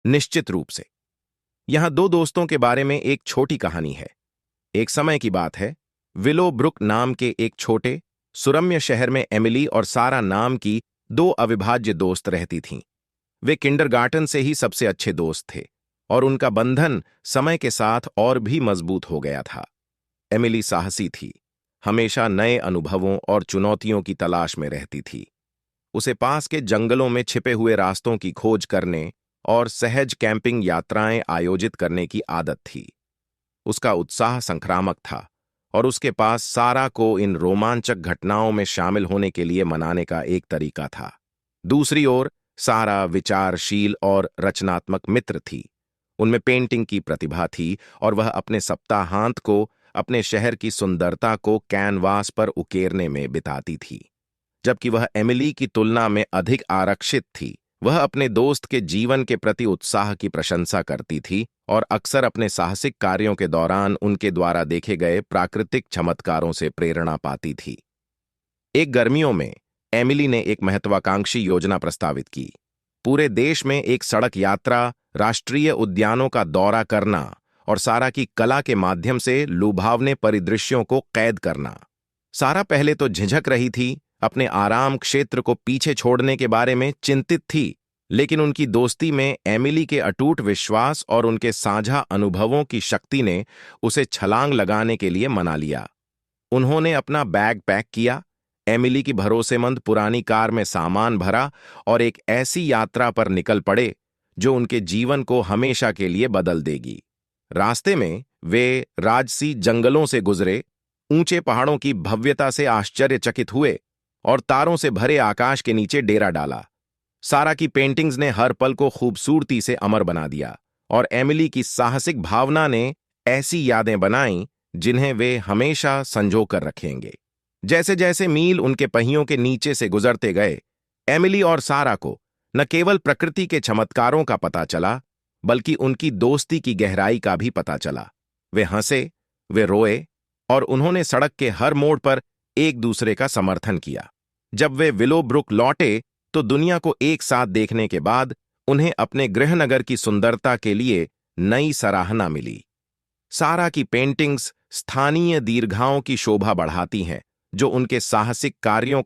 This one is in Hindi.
निश्चित रूप से। यहां दो दोस्तों के बारे में एक छोटी कहानी है। एक समय की बात है। विलो ब्रुक नाम के एक छोटे सुरम्य शहर में एमिली और सारा नाम की दो अविभाज्य दोस्त रहती थीं। वे किंडरगार्टन से ही सबसे अच्छे दोस्त थे और उनका बंधन समय के साथ और भी मजबूत हो गया था। एमिली साहसी थी, हमेशा नए अनुभवों और चुनौतियों की तलाश में रहती थी। उसे पास के जंगलों में छिपे हुए रास्तों की खोज करने और सहज कैंपिंग यात्राएं आयोजित करने की आदत थी। उसका उत्साह संक्रामक था और उसके पास सारा को इन रोमांचक घटनाओं में शामिल होने के लिए मनाने का एक तरीका था। दूसरी ओर सारा विचारशील और रचनात्मक मित्र थी। उनमें पेंटिंग की प्रतिभा थी और वह अपने सप्ताहांत को अपने शहर की सुंदरता को कैनवास पर उकेरने में बिताती थी। जबकि वह एमिली की तुलना में अधिक आरक्षित थी। वह अपने दोस्त के जीवन के प्रति उत्साह की प्रशंसा करती थी और अक्सर अपने साहसिक कार्यों के दौरान उनके द्वारा देखे गए प्राकृतिक चमत्कारों से प्रेरणा पाती थी। एक गर्मियों में एमिली ने एक महत्वाकांक्षी योजना प्रस्तावित की। पूरे देश में एक सड़क यात्रा, राष्ट्रीय उद्यानों का दौरा करना और सारा की कला के माध्यम से लुभावने परिदृश्यों को कैद करना। सारा पहले तो झिझक रही थी, अपने आराम क्षेत्र को पीछे छोड़ने के बारे में चिंतित थी, लेकिन उनकी दोस्ती में एमिली के अटूट विश्वास और उनके साझा अनुभवों की शक्ति ने उसे छलांग लगाने के लिए मना लिया। उन्होंने अपना बैग पैक किया, एमिली की भरोसेमंद पुरानी कार में सामान भरा और एक ऐसी यात्रा पर निकल पड़े जो उनके जीवन को हमेशा के लिए बदल देगी। रास्ते में वे राजसी जंगलों से गुजरे, ऊंचे पहाड़ों की भव्यता से आश्चर्यचकित हुए और तारों से भरे आकाश के नीचे डेरा डाला। सारा की पेंटिंग्स ने हर पल को खूबसूरती से अमर बना दिया और एमिली की साहसिक भावना ने ऐसी यादें बनाईं जिन्हें वे हमेशा संजो कर रखेंगे। जैसे जैसे मील उनके पहियों के नीचे से गुजरते गए, एमिली और सारा को न केवल प्रकृति के चमत्कारों का पता चला, बल्कि उनकी दोस्ती की गहराई का भी पता चला। वे हंसे, वे रोए और उन्होंने सड़क के हर मोड़ पर एक दूसरे का समर्थन किया। जब वे विलो ब्रुक लौटे तो दुनिया को एक साथ देखने के बाद उन्हें अपने गृहनगर की सुंदरता के लिए नई सराहना मिली। सारा की पेंटिंग्स स्थानीय दीर्घाओं की शोभा बढ़ाती हैं, जो उनके साहसिक कार्यों